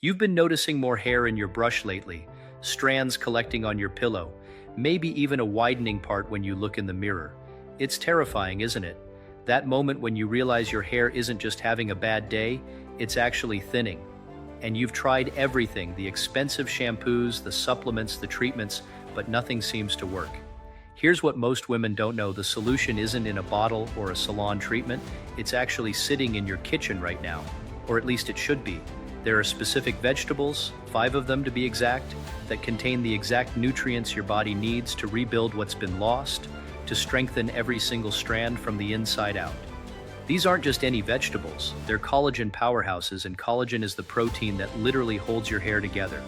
You've been noticing more hair in your brush lately, strands collecting on your pillow, maybe even a widening part when you look in the mirror. It's terrifying, isn't it? That moment when you realize your hair isn't just having a bad day, it's actually thinning. And you've tried everything, the expensive shampoos, the supplements, the treatments, but nothing seems to work. Here's what most women don't know: the solution isn't in a bottle or a salon treatment, it's actually sitting in your kitchen right now, or at least it should be. There are specific vegetables, 5 of them to be exact, that contain the exact nutrients your body needs to rebuild what's been lost, to strengthen every single strand from the inside out. These aren't just any vegetables, they're collagen powerhouses, and collagen is the protein that literally holds your hair together.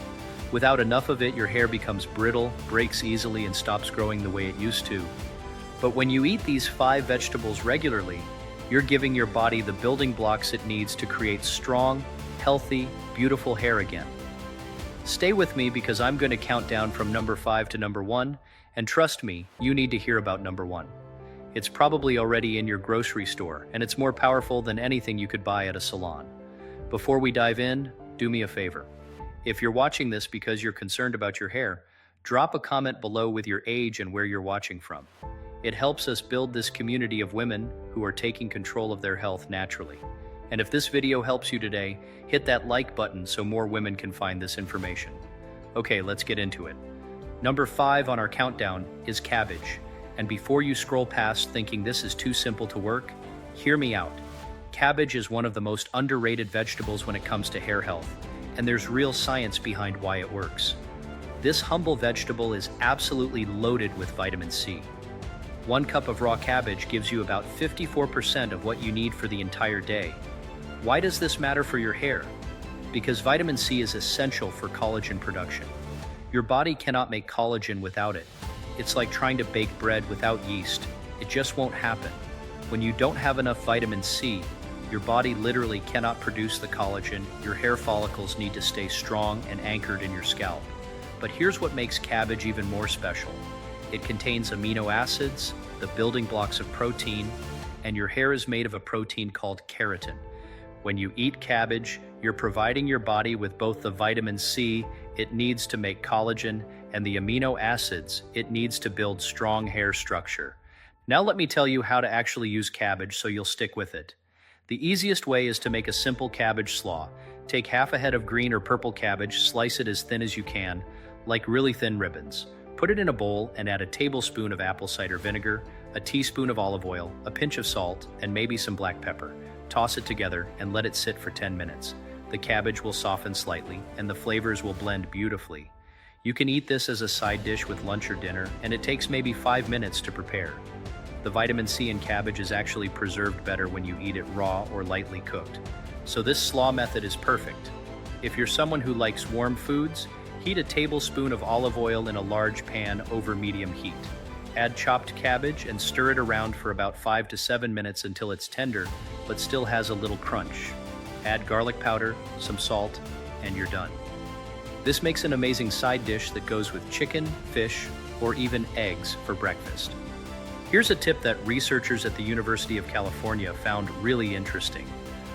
Without enough of it, your hair becomes brittle, breaks easily, and stops growing the way it used to. But when you eat these 5 vegetables regularly, you're giving your body the building blocks it needs to create strong, healthy, beautiful hair again. Stay with me because I'm going to count down from number 5 to number 1, and trust me, you need to hear about number 1. It's probably already in your grocery store, and it's more powerful than anything you could buy at a salon. Before we dive in, do me a favor. If you're watching this because you're concerned about your hair, drop a comment below with your age and where you're watching from. It helps us build this community of women who are taking control of their health naturally. And if this video helps you today, hit that like button so more women can find this information. Okay, let's get into it. Number 5 on our countdown is cabbage. And before you scroll past thinking this is too simple to work, hear me out. Cabbage is one of the most underrated vegetables when it comes to hair health, and there's real science behind why it works. This humble vegetable is absolutely loaded with vitamin C. 1 cup of raw cabbage gives you about 54% of what you need for the entire day. Why does this matter for your hair? Because vitamin C is essential for collagen production. Your body cannot make collagen without it. It's like trying to bake bread without yeast. It just won't happen. When you don't have enough vitamin C, your body literally cannot produce the collagen. Your hair follicles need to stay strong and anchored in your scalp. But here's what makes cabbage even more special. It contains amino acids, the building blocks of protein, and your hair is made of a protein called keratin. When you eat cabbage, you're providing your body with both the vitamin C it needs to make collagen and the amino acids it needs to build strong hair structure. Now let me tell you how to actually use cabbage so you'll stick with it. The easiest way is to make a simple cabbage slaw. Take half a head of green or purple cabbage, slice it as thin as you can, like really thin ribbons. Put it in a bowl and add a tablespoon of apple cider vinegar, a teaspoon of olive oil, a pinch of salt, and maybe some black pepper. Toss it together and let it sit for 10 minutes. The cabbage will soften slightly and the flavors will blend beautifully. You can eat this as a side dish with lunch or dinner, and it takes maybe 5 minutes to prepare. The vitamin C in cabbage is actually preserved better when you eat it raw or lightly cooked. So this slaw method is perfect. If you're someone who likes warm foods, heat a tablespoon of olive oil in a large pan over medium heat. Add chopped cabbage and stir it around for about 5 to 7 minutes until it's tender, but still has a little crunch. Add garlic powder, some salt, and you're done. This makes an amazing side dish that goes with chicken, fish, or even eggs for breakfast. Here's a tip that researchers at the University of California found really interesting.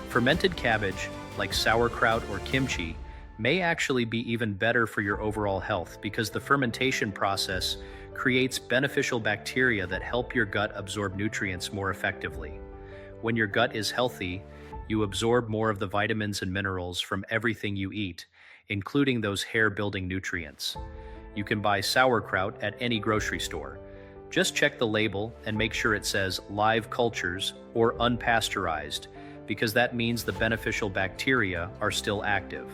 Fermented cabbage, like sauerkraut or kimchi, may actually be even better for your overall health because the fermentation process creates beneficial bacteria that help your gut absorb nutrients more effectively. When your gut is healthy, you absorb more of the vitamins and minerals from everything you eat, including those hair-building nutrients. You can buy sauerkraut at any grocery store. Just check the label and make sure it says live cultures or unpasteurized, because that means the beneficial bacteria are still active.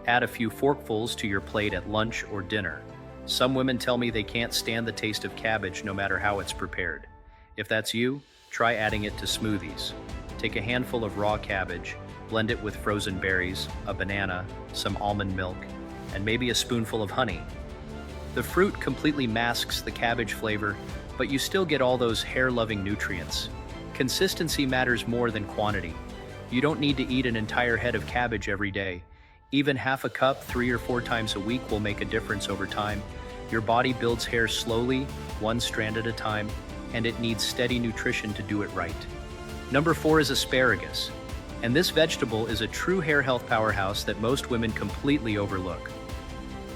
Add a few forkfuls to your plate at lunch or dinner. Some women tell me they can't stand the taste of cabbage no matter how it's prepared. If that's you, try adding it to smoothies. Take a handful of raw cabbage, blend it with frozen berries, a banana, some almond milk, and maybe a spoonful of honey. The fruit completely masks the cabbage flavor, but you still get all those hair-loving nutrients. Consistency matters more than quantity. You don't need to eat an entire head of cabbage every day. Even half a cup 3 or 4 times a week will make a difference over time. Your body builds hair slowly, 1 strand at a time, and it needs steady nutrition to do it right. Number 4 is asparagus. And this vegetable is a true hair health powerhouse that most women completely overlook.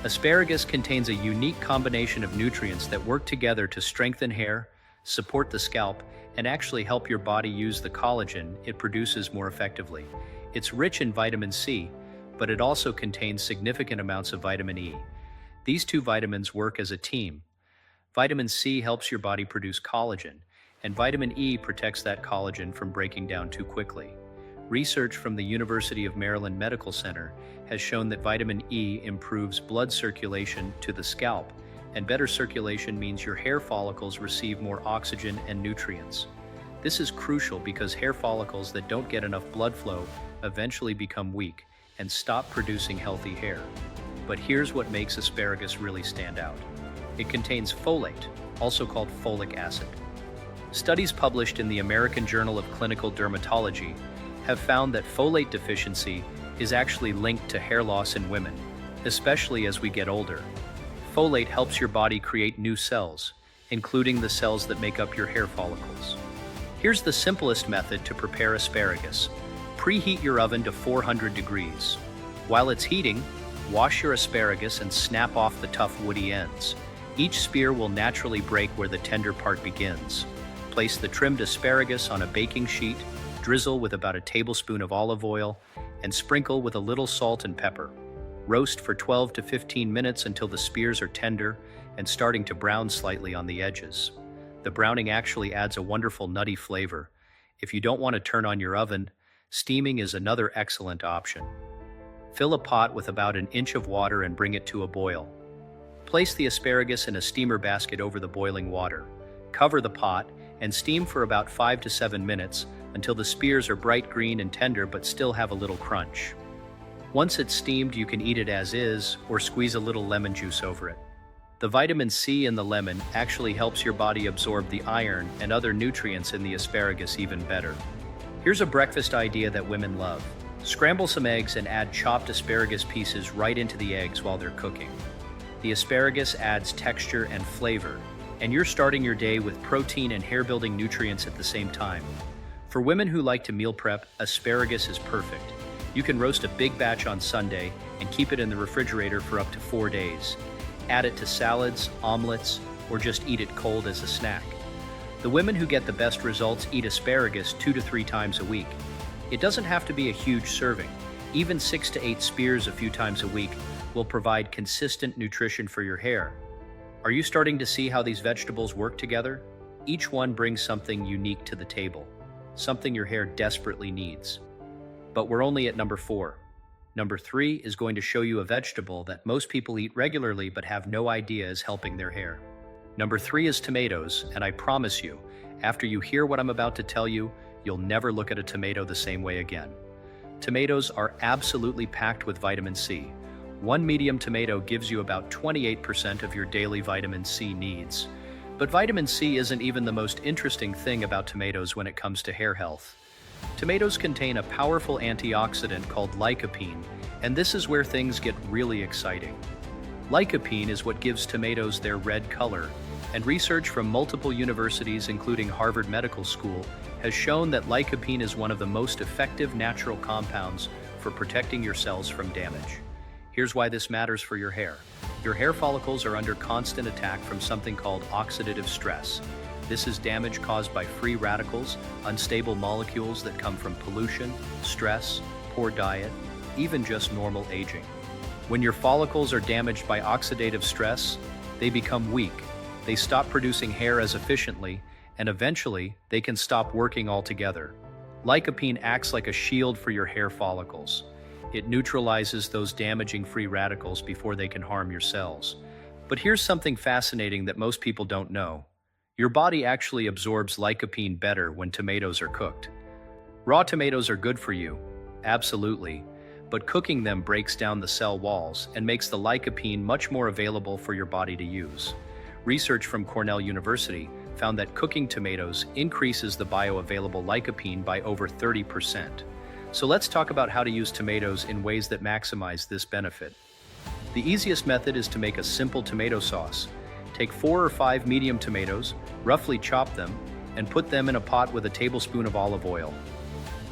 Asparagus contains a unique combination of nutrients that work together to strengthen hair, support the scalp, and actually help your body use the collagen it produces more effectively. It's rich in vitamin C, but it also contains significant amounts of vitamin E. These two vitamins work as a team. Vitamin C helps your body produce collagen, and vitamin E protects that collagen from breaking down too quickly. Research from the University of Maryland Medical Center has shown that vitamin E improves blood circulation to the scalp, and better circulation means your hair follicles receive more oxygen and nutrients. This is crucial because hair follicles that don't get enough blood flow eventually become weak and stop producing healthy hair. But here's what makes asparagus really stand out. It contains folate, also called folic acid. Studies published in the American Journal of Clinical Dermatology have found that folate deficiency is actually linked to hair loss in women, especially as we get older. Folate helps your body create new cells, including the cells that make up your hair follicles. Here's the simplest method to prepare asparagus. Preheat your oven to 400 degrees. While it's heating, wash your asparagus and snap off the tough woody ends. Each spear will naturally break where the tender part begins. Place the trimmed asparagus on a baking sheet, drizzle with about a tablespoon of olive oil, and sprinkle with a little salt and pepper. Roast for 12 to 15 minutes until the spears are tender and starting to brown slightly on the edges. The browning actually adds a wonderful nutty flavor. If you don't want to turn on your oven, steaming is another excellent option. Fill a pot with about an inch of water and bring it to a boil. Place the asparagus in a steamer basket over the boiling water. Cover the pot and steam for about 5 to 7 minutes until the spears are bright green and tender but still have a little crunch. Once it's steamed, you can eat it as is or squeeze a little lemon juice over it. The vitamin C in the lemon actually helps your body absorb the iron and other nutrients in the asparagus even better. Here's a breakfast idea that women love. Scramble some eggs and add chopped asparagus pieces right into the eggs while they're cooking. The asparagus adds texture and flavor, and you're starting your day with protein and hair-building nutrients at the same time. For women who like to meal prep, asparagus is perfect. You can roast a big batch on Sunday and keep it in the refrigerator for up to 4 days. Add it to salads, omelets, or just eat it cold as a snack. The women who get the best results eat asparagus 2 to 3 times a week. It doesn't have to be a huge serving. Even 6 to 8 spears a few times a week will provide consistent nutrition for your hair. Are you starting to see how these vegetables work together? Each one brings something unique to the table, something your hair desperately needs. But we're only at number 4. Number 3 is going to show you a vegetable that most people eat regularly but have no idea is helping their hair. Number 3 is tomatoes, and I promise you, after you hear what I'm about to tell you, you'll never look at a tomato the same way again. Tomatoes are absolutely packed with vitamin C. One medium tomato gives you about 28% of your daily vitamin C needs. But vitamin C isn't even the most interesting thing about tomatoes when it comes to hair health. Tomatoes contain a powerful antioxidant called lycopene, and this is where things get really exciting. Lycopene is what gives tomatoes their red color, and research from multiple universities, including Harvard Medical School, has shown that lycopene is one of the most effective natural compounds for protecting your cells from damage. Here's why this matters for your hair. Your hair follicles are under constant attack from something called oxidative stress. This is damage caused by free radicals, unstable molecules that come from pollution, stress, poor diet, even just normal aging. When your follicles are damaged by oxidative stress, they become weak. They stop producing hair as efficiently, and eventually, they can stop working altogether. Lycopene acts like a shield for your hair follicles. It neutralizes those damaging free radicals before they can harm your cells. But here's something fascinating that most people don't know. Your body actually absorbs lycopene better when tomatoes are cooked. Raw tomatoes are good for you, absolutely, but cooking them breaks down the cell walls and makes the lycopene much more available for your body to use. Research from Cornell University found that cooking tomatoes increases the bioavailable lycopene by over 30%. So let's talk about how to use tomatoes in ways that maximize this benefit. The easiest method is to make a simple tomato sauce. Take 4 or 5 medium tomatoes, roughly chop them, and put them in a pot with a tablespoon of olive oil.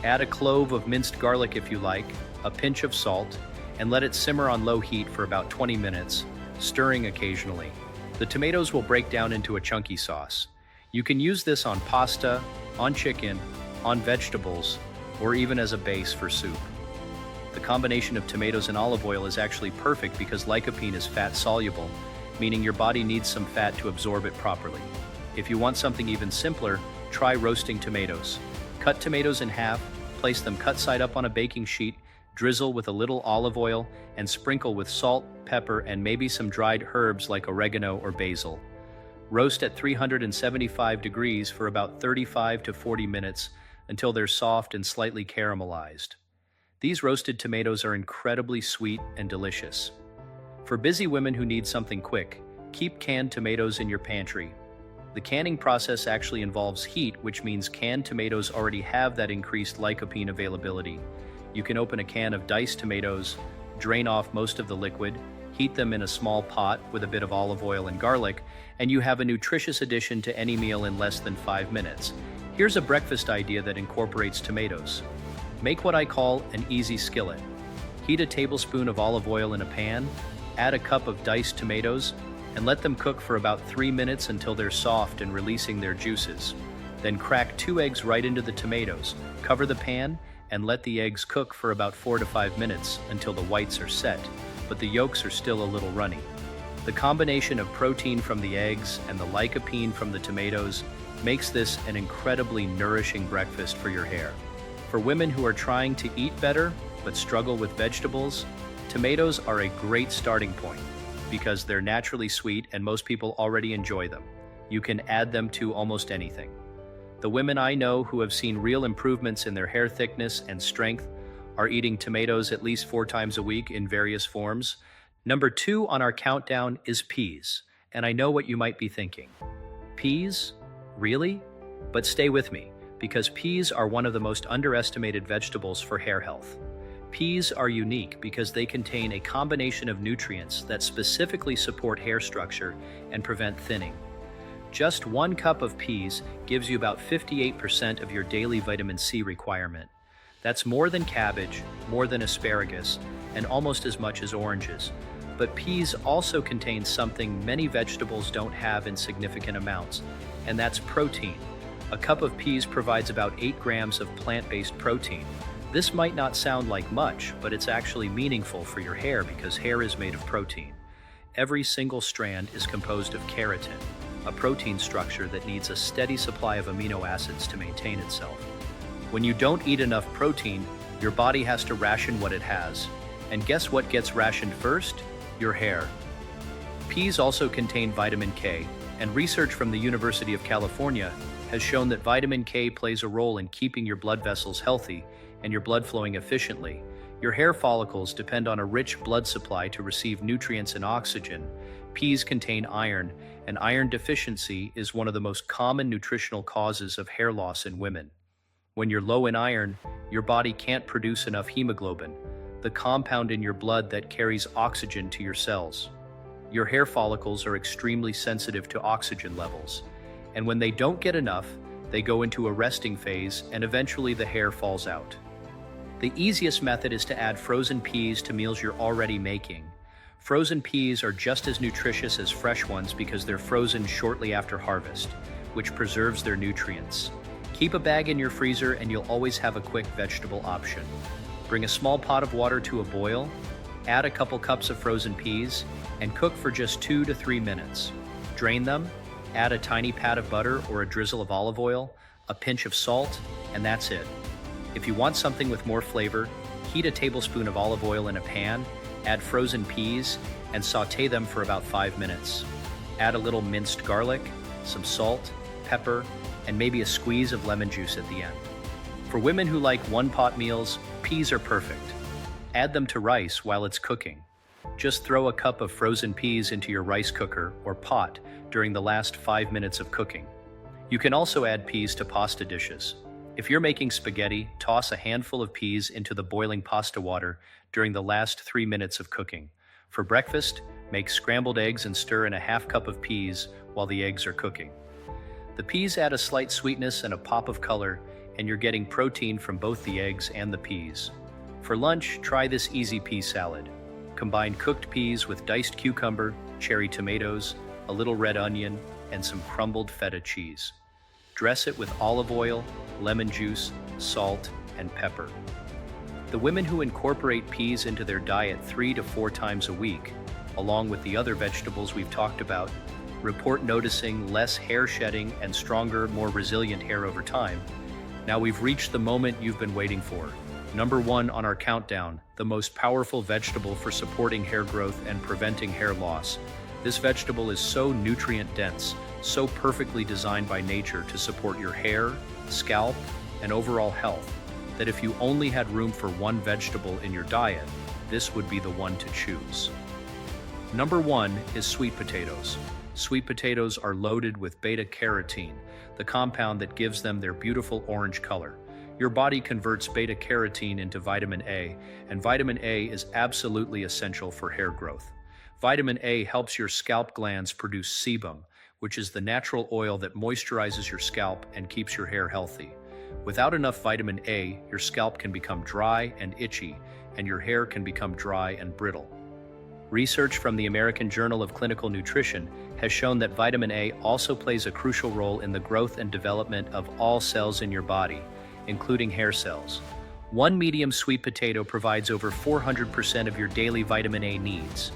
Add a clove of minced garlic if you like, a pinch of salt, and let it simmer on low heat for about 20 minutes, stirring occasionally. The tomatoes will break down into a chunky sauce. You can use this on pasta, on chicken, on vegetables, or even as a base for soup. The combination of tomatoes and olive oil is actually perfect because lycopene is fat-soluble, meaning your body needs some fat to absorb it properly. If you want something even simpler, try roasting tomatoes. Cut tomatoes in half, place them cut side up on a baking sheet, drizzle with a little olive oil, and sprinkle with salt, pepper, and maybe some dried herbs like oregano or basil. Roast at 375 degrees for about 35 to 40 minutes until they're soft and slightly caramelized. These roasted tomatoes are incredibly sweet and delicious. For busy women who need something quick, keep canned tomatoes in your pantry. The canning process actually involves heat, which means canned tomatoes already have that increased lycopene availability. You can open a can of diced tomatoes, drain off most of the liquid, heat them in a small pot with a bit of olive oil and garlic, and you have a nutritious addition to any meal in less than 5 minutes. Here's a breakfast idea that incorporates tomatoes. Make what I call an easy skillet. Heat a tablespoon of olive oil in a pan, add a cup of diced tomatoes, and let them cook for about 3 minutes until they're soft and releasing their juices. Then crack 2 eggs right into the tomatoes, cover the pan, and let the eggs cook for about 4 to 5 minutes until the whites are set, but the yolks are still a little runny. The combination of protein from the eggs and the lycopene from the tomatoes makes this an incredibly nourishing breakfast for your hair. For women who are trying to eat better but struggle with vegetables, tomatoes are a great starting point because they're naturally sweet and most people already enjoy them. You can add them to almost anything. The women I know who have seen real improvements in their hair thickness and strength are eating tomatoes at least 4 times a week in various forms. Number 2 on our countdown is peas, and I know what you might be thinking. Peas? Really? But stay with me, because peas are one of the most underestimated vegetables for hair health. Peas are unique because they contain a combination of nutrients that specifically support hair structure and prevent thinning. Just 1 cup of peas gives you about 58% of your daily vitamin C requirement. That's more than cabbage, more than asparagus, and almost as much as oranges. But peas also contain something many vegetables don't have in significant amounts, and that's protein. A cup of peas provides about 8 grams of plant-based protein. This might not sound like much, but it's actually meaningful for your hair because hair is made of protein. Every single strand is composed of keratin, a protein structure that needs a steady supply of amino acids to maintain itself. When you don't eat enough protein, your body has to ration what it has. And guess what gets rationed first? Your hair. Peas also contain vitamin K, and research from the University of California has shown that vitamin K plays a role in keeping your blood vessels healthy and your blood flowing efficiently. Your hair follicles depend on a rich blood supply to receive nutrients and oxygen. Peas contain iron, and iron deficiency is one of the most common nutritional causes of hair loss in women. When you're low in iron, your body can't produce enough hemoglobin, the compound in your blood that carries oxygen to your cells. Your hair follicles are extremely sensitive to oxygen levels, and when they don't get enough, they go into a resting phase and eventually the hair falls out. The easiest method is to add frozen peas to meals you're already making. Frozen peas are just as nutritious as fresh ones because they're frozen shortly after harvest, which preserves their nutrients. Keep a bag in your freezer and you'll always have a quick vegetable option. Bring a small pot of water to a boil, add a couple cups of frozen peas, and cook for just 2 to 3 minutes. Drain them, add a tiny pat of butter or a drizzle of olive oil, a pinch of salt, and that's it. If you want something with more flavor, heat a tablespoon of olive oil in a pan, add frozen peas, and saute them for about 5 minutes. Add a little minced garlic, some salt, pepper, and maybe a squeeze of lemon juice at the end. For women who like one-pot meals, peas are perfect. Add them to rice while it's cooking. Just throw a cup of frozen peas into your rice cooker or pot during the last 5 minutes of cooking. You can also add peas to pasta dishes. If you're making spaghetti, toss a handful of peas into the boiling pasta water during the last 3 minutes of cooking. For breakfast, make scrambled eggs and stir in a half cup of peas while the eggs are cooking. The peas add a slight sweetness and a pop of color, and you're getting protein from both the eggs and the peas. For lunch, try this easy pea salad. Combine cooked peas with diced cucumber, cherry tomatoes, a little red onion, and some crumbled feta cheese. Dress it with olive oil, lemon juice, salt, and pepper. The women who incorporate peas into their diet 3 to 4 times a week, along with the other vegetables we've talked about, report noticing less hair shedding and stronger, more resilient hair over time. Now we've reached the moment you've been waiting for. Number 1 on our countdown, the most powerful vegetable for supporting hair growth and preventing hair loss. This vegetable is so nutrient-dense, so perfectly designed by nature to support your hair, scalp, and overall health, that if you only had room for one vegetable in your diet, this would be the one to choose. Number 1 is sweet potatoes. Sweet potatoes are loaded with beta-carotene, the compound that gives them their beautiful orange color. Your body converts beta-carotene into vitamin A, and vitamin A is absolutely essential for hair growth. Vitamin A helps your scalp glands produce sebum, which is the natural oil that moisturizes your scalp and keeps your hair healthy. Without enough vitamin A, your scalp can become dry and itchy, and your hair can become dry and brittle. Research from the American Journal of Clinical Nutrition has shown that vitamin A also plays a crucial role in the growth and development of all cells in your body, including hair cells. One medium sweet potato provides over 400% of your daily vitamin A needs.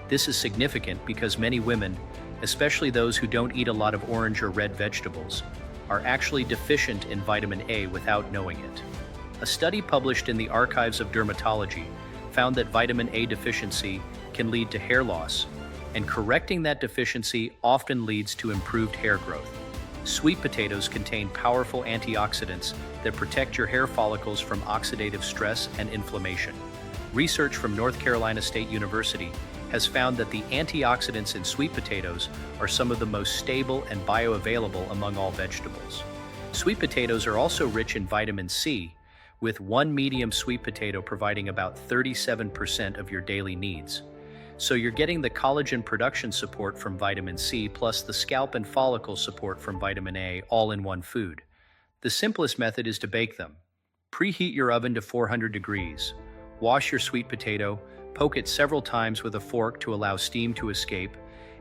This is significant because many women, especially those who don't eat a lot of orange or red vegetables, are actually deficient in vitamin A without knowing it. A study published in the Archives of Dermatology found that vitamin A deficiency can lead to hair loss, and correcting that deficiency often leads to improved hair growth. Sweet potatoes contain powerful antioxidants that protect your hair follicles from oxidative stress and inflammation. Research from North Carolina State University has found that the antioxidants in sweet potatoes are some of the most stable and bioavailable among all vegetables. Sweet potatoes are also rich in vitamin C, with one medium sweet potato providing about 37% of your daily needs. So you're getting the collagen production support from vitamin C plus the scalp and follicle support from vitamin A all in one food. The simplest method is to bake them. Preheat your oven to 400 degrees. Wash your sweet potato, poke it several times with a fork to allow steam to escape,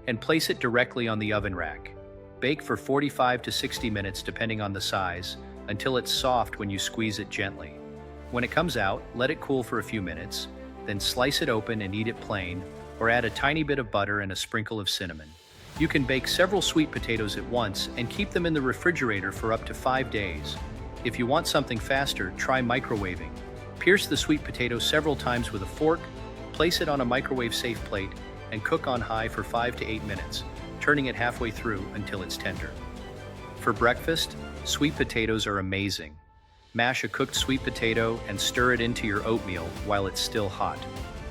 and place it directly on the oven rack. Bake for 45 to 60 minutes depending on the size, until it's soft when you squeeze it gently. When it comes out, let it cool for a few minutes, then slice it open and eat it plain, or add a tiny bit of butter and a sprinkle of cinnamon. You can bake several sweet potatoes at once and keep them in the refrigerator for up to 5 days. If you want something faster, try microwaving. Pierce the sweet potato several times with a fork, place it on a microwave-safe plate, and cook on high for 5 to 8 minutes, turning it halfway through until it's tender. For breakfast, sweet potatoes are amazing. Mash a cooked sweet potato and stir it into your oatmeal while it's still hot.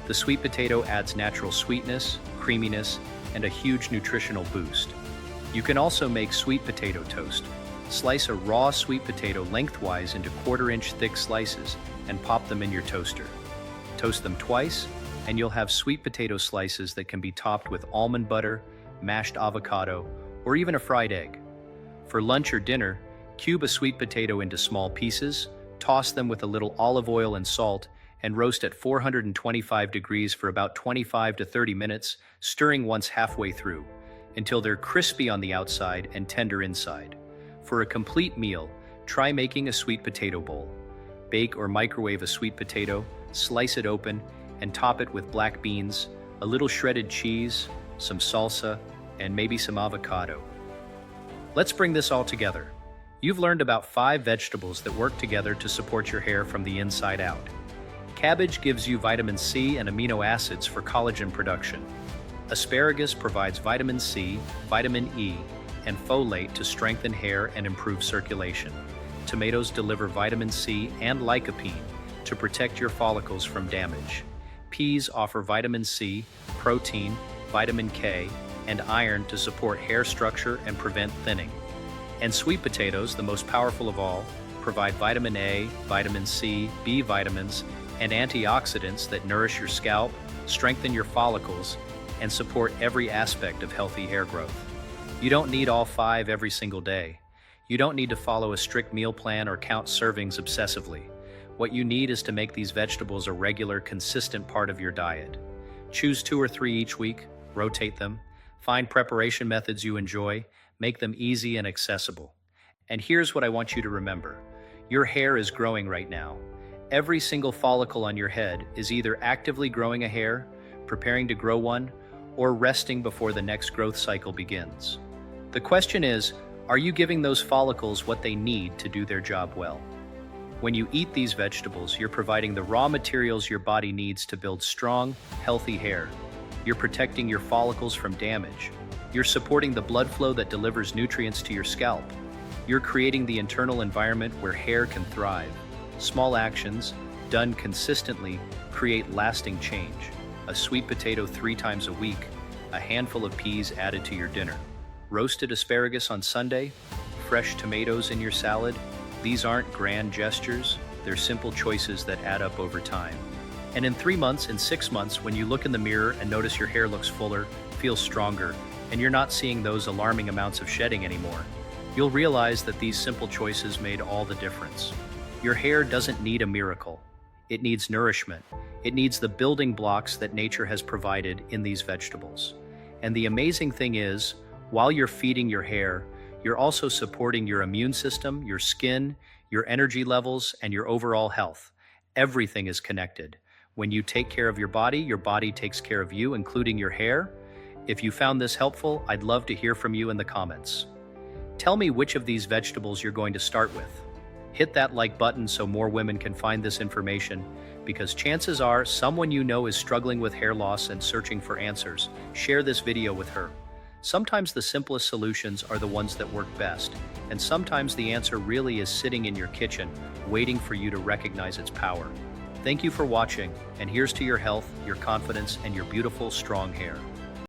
The sweet potato adds natural sweetness, creaminess, and a huge nutritional boost. You can also make sweet potato toast. Slice a raw sweet potato lengthwise into 1/4-inch thick slices and pop them in your toaster. Toast them twice, and you'll have sweet potato slices that can be topped with almond butter, mashed avocado, or even a fried egg. For lunch or dinner, cube a sweet potato into small pieces, toss them with a little olive oil and salt, and roast at 425 degrees for about 25 to 30 minutes, stirring once halfway through, until they're crispy on the outside and tender inside. For a complete meal, try making a sweet potato bowl. Bake or microwave a sweet potato, slice it open, and top it with black beans, a little shredded cheese, some salsa, and maybe some avocado. Let's bring this all together. You've learned about 5 vegetables that work together to support your hair from the inside out. Cabbage gives you vitamin C and amino acids for collagen production. Asparagus provides vitamin C, vitamin E, and folate to strengthen hair and improve circulation. Tomatoes deliver vitamin C and lycopene to protect your follicles from damage. Peas offer vitamin C, protein, vitamin K, and iron to support hair structure and prevent thinning. And sweet potatoes, the most powerful of all, provide vitamin A, vitamin C, B vitamins, and antioxidants that nourish your scalp, strengthen your follicles, and support every aspect of healthy hair growth. You don't need all 5 every single day. You don't need to follow a strict meal plan or count servings obsessively. What you need is to make these vegetables a regular, consistent part of your diet. Choose 2 or 3 each week, rotate them, find preparation methods you enjoy, make them easy and accessible. And here's what I want you to remember. Your hair is growing right now. Every single follicle on your head is either actively growing a hair, preparing to grow one, or resting before the next growth cycle begins. The question is, are you giving those follicles what they need to do their job well? When you eat these vegetables, you're providing the raw materials your body needs to build strong, healthy hair. You're protecting your follicles from damage. You're supporting the blood flow that delivers nutrients to your scalp. You're creating the internal environment where hair can thrive. Small actions, done consistently, create lasting change. A sweet potato 3 times a week, a handful of peas added to your dinner. Roasted asparagus on Sunday, fresh tomatoes in your salad. These aren't grand gestures, they're simple choices that add up over time. And in 3 months, in 6 months, when you look in the mirror and notice your hair looks fuller, feels stronger, and you're not seeing those alarming amounts of shedding anymore, you'll realize that these simple choices made all the difference. Your hair doesn't need a miracle. It needs nourishment. It needs the building blocks that nature has provided in these vegetables. And the amazing thing is, while you're feeding your hair, you're also supporting your immune system, your skin, your energy levels, and your overall health. Everything is connected. When you take care of your body takes care of you, including your hair. If you found this helpful, I'd love to hear from you in the comments. Tell me which of these vegetables you're going to start with. Hit that like button so more women can find this information, because chances are someone you know is struggling with hair loss and searching for answers. Share this video with her. Sometimes the simplest solutions are the ones that work best, and sometimes the answer really is sitting in your kitchen, waiting for you to recognize its power. Thank you for watching, and here's to your health, your confidence, and your beautiful, strong hair.